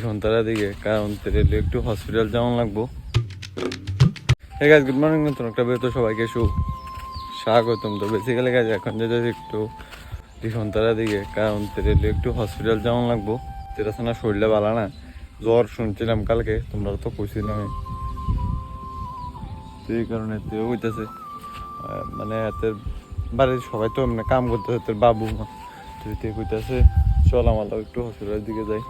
ঘন্টার দিকে, কারণ তেলে একটু হসপিটাল যাওয়া লাগবো। Hey guys, good morning. নতুন একটা ভিডিওতে সবাইকে স্বাগতম। তো বেসিক্যালি গাইস এখন যেতে একটু ঘন্টার দিকে, কারণ তেলে একটু হসপিটাল যাওয়া লাগবো। যেটা না শরীরটা ভালো না, জ্বর শুনছিলাম কালকে, তোমরা তো কইছিলাম। তো এই কারণে তেও হইতেছে, মানে হাতের বাড়ির সবাই তো মানে কাম করতেছে, তোর বাবু মা তো কইতেছে চল আমার একটু হসপিটালের দিকে যাই।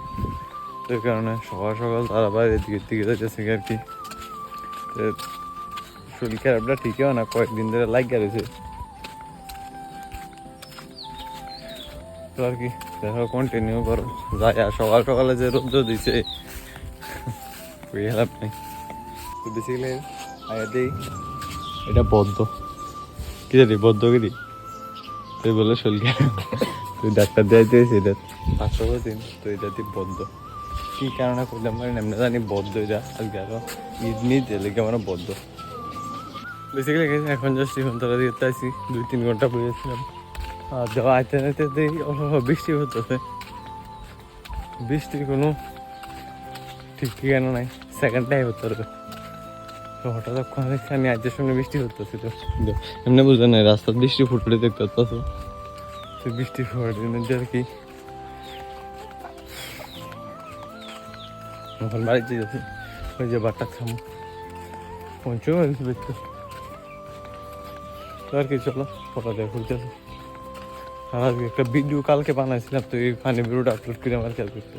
তো এই কারণে সকাল সকাল তারা বাইরের দিকে যাইতেছে আর কি। শরীর খারাপটা ঠিকই হয় না, কয়েকদিন ধরে লাগিয়ে রয়েছে। তো আর কি দেখো, কন্টিনিউ করো। যাই আর সকাল সকালে যে রোদ দিছে ওই হেল্প নেই। তো বেসিক্যালি আয়া দিই এটা বদ্ধ কি জানি বদ্ধগিরি, তুই বলে শরীর খারাপ, তুই ডাক্তার দেওয়া দিয়েছি এটা 5 দিন। তো এটা দিয়ে বদ্ধ কি কারণে করলাম মানে এমনি জানি বদ্ধ। এটা আজকে আরো ঈদ নিয়ে লেগে আমার বদ্ধ। বেসিক্যালি এখন জাস্ট ঘন্টার দিকে চাইছি, 2-3 ঘন্টা বসেছিলাম। আর যাওয়া আইতে নাইতে বৃষ্টি হতেছে। বৃষ্টির কোনো ঠিক ঠিকানা নাই, সেকেন্ড টাইম হতে পারবে। তো হঠাৎ ওখানে দেখছি আমি আজকের সঙ্গে বৃষ্টি হতেছিল, এমনি বুঝলেন না রাস্তার বৃষ্টি ফুটফুটে দেখতে পাচ্ছ। তো বৃষ্টি ফুটে আর কি এখন বাড়িতে যাচ্ছি, ওই যে বাট্টা খামো পৌঁছেও গেছি দেখতে। তো আর কি চলো ফটো দেখে ঘুরতেছি। আর আজকে একটা ভিডিও কালকে বানাইছিলাম, তো এই ফানি ভিডিওটা আপলোড করে আমার খেয়াল করতে।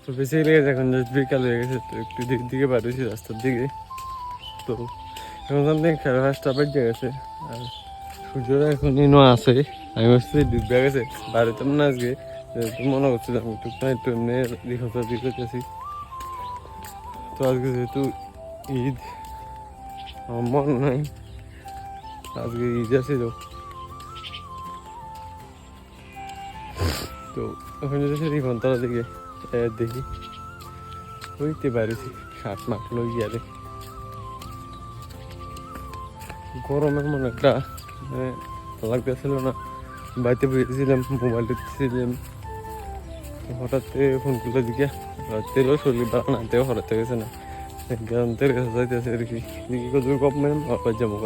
তো বেসিক্যালি এখন জাস্ট বিকাল হয়ে গেছে, তো একটু দিকে বাড়িয়েছি রাস্তার দিকে। তো এখন সামনে 5:30 বেজে গেছে, আর সূর্যটা এখন ইনো আছে। আমি ভাবছি ডুবে গেছে, বাড়িতে না আজকে মনে করছিলাম একটু এমনি দিকেছি। তো আজকে যেহেতু ঈদ, আমার মন নাই আজকে ঈদ আছে। তো ওখানে যেতে ঘন্টার দিকে দেখি হইতে পারিছি শার্ট মাঠ লই গিয়ারে। গরমে মনে একটা মানে লাগতেছিল না, বাড়িতে বসেছিলাম মোবাইল দেখতেছিলাম। হঠাৎ ফোন করলে দিকে তেলও শরীর ভালো না, তেও হঠাৎ গেছে না, তেল কাছে যাইতেছে আর কি। কত কপ মেন যাবো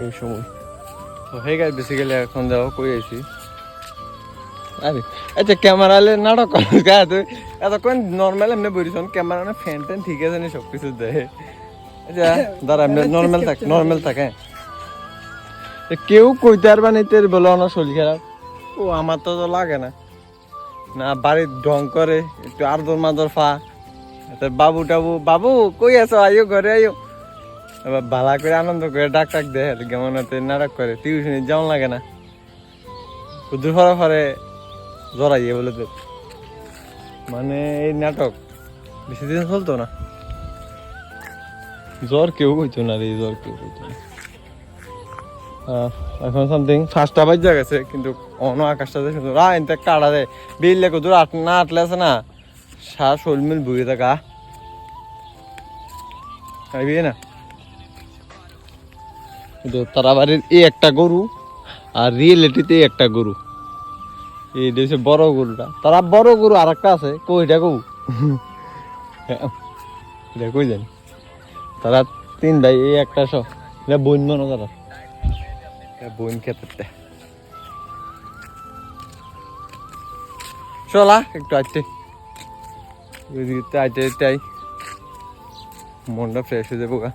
এই সময়। তো হে গাই বেসিক্যালি এখন যাওয়া কই আইছি। আরে আচ্ছা ক্যামেরালে নাটক কর তুই এতক্ষণ নর্মাল এমনি বলিস, ক্যামেরা না ফ্যান ট্যান ঠিক আছে না সব কিছু দেয়। আচ্ছা দাঁড়া এমনি নর্মাল থাকে। কেউ কইতে আর বানাইতে বলো না শরীর খারাপ, ও আমার তো লাগে না না বাড়ির ঢং করে একটু আদর মাদর ফা। বাবু টাবু বাবু কই আছো, আইও ঘরে আইও, এবার ভালা করে আনন্দ করে ডাক দেয় কেমন নাটক করে। টিউশনে যেমন লাগে না কুদুর ফরে জড়াইয়ে বলে তো, মানে এই নাটক বেশি দিন চলতো না। জ্বর কেউ হইতো না রে, জ্বর কেউ হইতো না। এখন সামথিং 5টা বাজে গেছে, কিন্তু অন্য আকাশটা সুন্দর। এনতে কাটা দেয় বিল লেখো দূর না আটলে আছে না, সার শরীর মিল বুঝে থাকা খাইবি না। কিন্তু তারা বাড়ির এই একটা গরু আর রিয়েলিটিতে একটা গরু, এই দেশে বড় গরুটা, তারা বড় গরু আর একটা আছে কইটা গরু কই জানি। তারা 3 ভাই, এই একটা সব বইন মনো, তারা বইন খেতে চলা একটু আইতে আইতে মনটা ফ্রেশ হয়ে যাবো গা।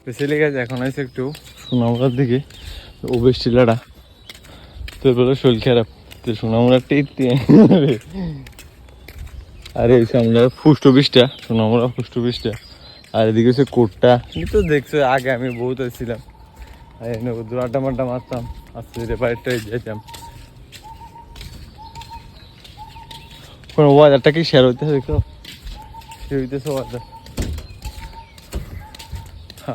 বেশি গেছে এখন আছে একটু সোনামুড়ার দিকে, ওবেশ টিলাটা তোর বলে শরীর খারাপ, তো সোনামুড়ার টিট আরে আমরা ফুষ্টবিশটা সোনামুড়া ফুষ্টবিশটা। আর এদিকে হচ্ছে কোটটা, তো দেখছো আগে আমি বহুত আসছিলাম, আড্ডা মাড্ডা মারতাম, আস্তে বাড়িটা যেতাম। ওয়াদারটা কি শেয়ার হইতেছে, দেখো সে হইতেছে ওয়াদার।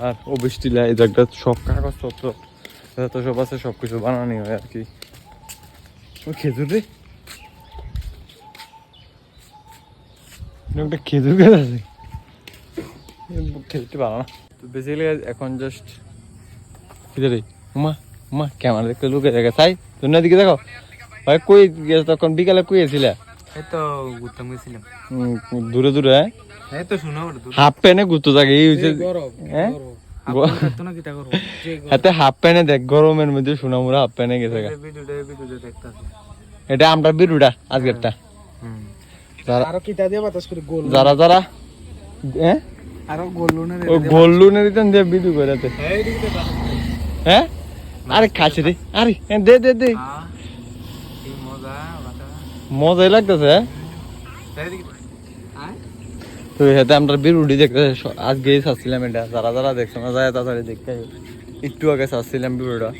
আর অবৃষ্টিলা এই জায়গাটা সব কাগজপত্র যত সব আছে সবকিছু বানানি হয় আর কি। খেজুর রে, একটা খেজুর গাছ আছে, খেজুরটি ভালো না। তো বেসিক্যালি এখন জাস্ট কিরে রে উমা মা ক্যামেরা দেখতে লুকে দেখে তাই তুমি দিকে দেখো ভাই কই গেছে তখন বিকালে কই এসেছিলে এই তো ঘুরতাম গেছিলাম দূরে দূরে এই তো শোনো হাফ প্যান্টে ঘুরতে থাকে এই হচ্ছে হ্যাঁ হাতে হাফ প্যান্টে দেখ গরমের মধ্যে সোনামুরা হাফ প্যান্টে গেছে এটা আমরা বিরুটা আজকেরটা যারা যারা হ্যাঁ গোল লোনের রিটার্ন দিয়ে ভিডিও করে হ্যাঁ আরে খাচ্ছে রে আরে দে দে দে মজাই লাগতেছে তো হেতে আমরা বিরুডি দেখতে আজকে চাচ্ছিলাম এটা যারা যারা দেখছো না যায় তাড়াতাড়ি দেখতে একটু আগে চাচ্ছিলাম বিরুডা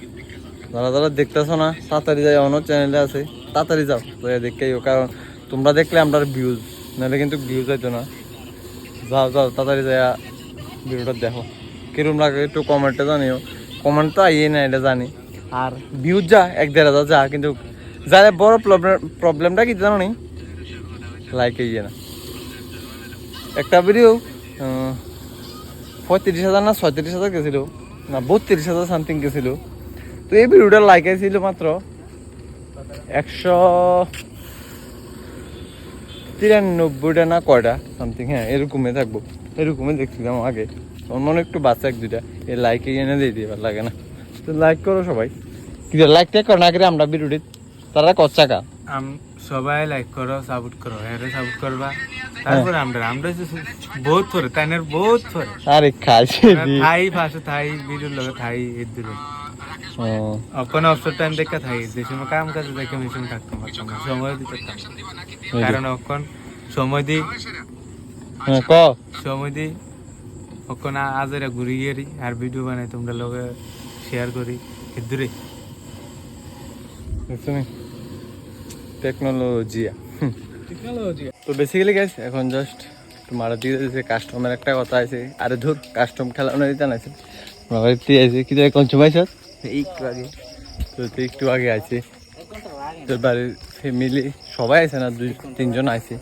যারা যারা দেখতেছো না তাড়াতাড়ি যাই অন্য চ্যানেলে আছে তাড়াতাড়ি যাও দেখতে কারণ তোমরা দেখলে আমরা ভিউজ নাহলে কিন্তু ভিউজ হইতো না যাও যাও তাড়াতাড়ি যাই ভিডিওটা দেখো কিরম লাগে একটু কমেন্টে জানিও কমেন্ট তো আইয়ে না এটা জানি আর ভিউজ যা 1-1.5 যা কিন্তু যারা বড় প্রবলেমটা কি জানো নি লাইক ইয়ে না একটা ভিডিও 35,000 না 36,000 গেছিল না 32,000 সামথিং গেছিল তো এই ভিডিওটা লাইক আইছিল মাত্র 193টা না কয়টা সামথিং হ্যাঁ এরকমই থাকবো এরকমই দেখছিলাম আগে মনে একটু বাচ্চা 1-2টা এই লাইকে এনে দিয়ে দিবার লাগে না তো লাইক করো সবাই কিন্তু লাইক ট্যাগ করো না করে আমরা ভিডিওটি তারা কচ্চাকা সবাই লাইক করো সাপোর্ট করো এরে সাপোর্ট করবা তারপরে আমরা বহুত পরে তাইনের বহুত পরে আরে খাইছে থাই ফাসে থাই ভিডিওর লগে থাই এর দিলে কোনো অবসর টাইম দেখা থাই যে সময় কাম কাজে দেখে আমি সময় থাকতাম সময় দিতে কারণ এখন সময় দিই সময় দিই এখন আজেরা ঘুরি গেরি আর ভিডিও বানাই তোমরা লগে শেয়ার করি এর দূরে টেকনোলজি তো বেসিক্যালি গাইস এখন জাস্ট তোমার দিকে যে কাস্টমার একটা কথা আছে আরে ধর কাস্টম খেলানো দিতে নাইছে বাড়িতে আছে কি যায় কোন সময় স্যার একটু আগে তো একটু আগে আছে তোর বাড়ির ফ্যামিলি সবাই আছে না 2-3 জন আছে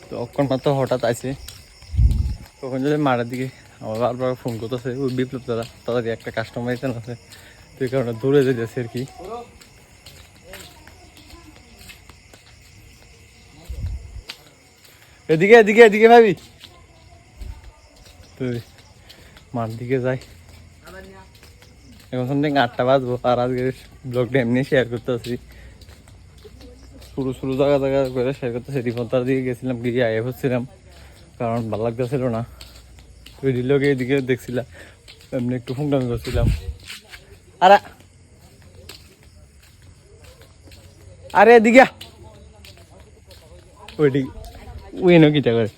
তো অক্ষণ মাত্র হঠাৎ আছে তখন যদি মারার দিকে আমার বারবার ফোন করতেছে ওই বিপ্লব দাদা তাড়াতাড়ি একটা কাস্টমার এসে আছে তো এই কারণে দূরে যেতেছে আর কি এদিকে এদিকে এদিকে ভাবি তো মার দিকে যাই এখন সামথিং 8টা বাজবো আর আজকে ব্লগটা এমনি শেয়ার করতেছি শুরু জায়গা করে শেয়ার করতেছি রিপন্তার দিকে গেছিলাম গিয়ে আয়ে হচ্ছিলাম কারণ ভালো লাগতেছিল না ওই রিলোকে এদিকে দেখছিলাম এমনি একটু ফুংটামি করছিলাম আরে এদিকে ওইদিকে ওই এনে কিটা করে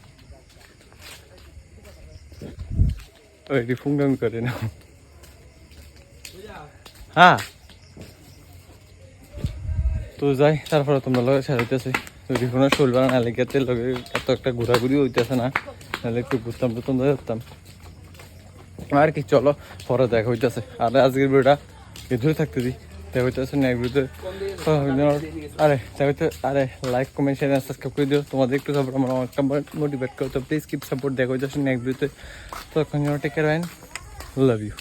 ওইটি ফুংটামি করে না হ্যাঁ তো যাই তারপরে তোমরা লগে সারাইতেছে যদি কোনো শোল বানা না লেগে লগে এত একটা ঘোরাঘুরি হইতেছে না নাহলে একটু ঘুরতাম টুরতাম যেতাম আর কি চলো পরে দেখা হইতেছে আর আজকের ভিডিওটা এধরে থাকতে দিই দেখা হইতেছে নেক্সট ভিডিওতে আরে আরে লাইক কমেন্ট শেয়ার সাবস্ক্রাইব করে দিও তোমাদের একটু সাপোর্ট আমার অনেকটা মোটিভেট করো তো প্লিজ কিপ সাপোর্ট দেখা হইতেছে নেক্সট ভিডিওতে তখন টেক কেয়ার লাভ ইউ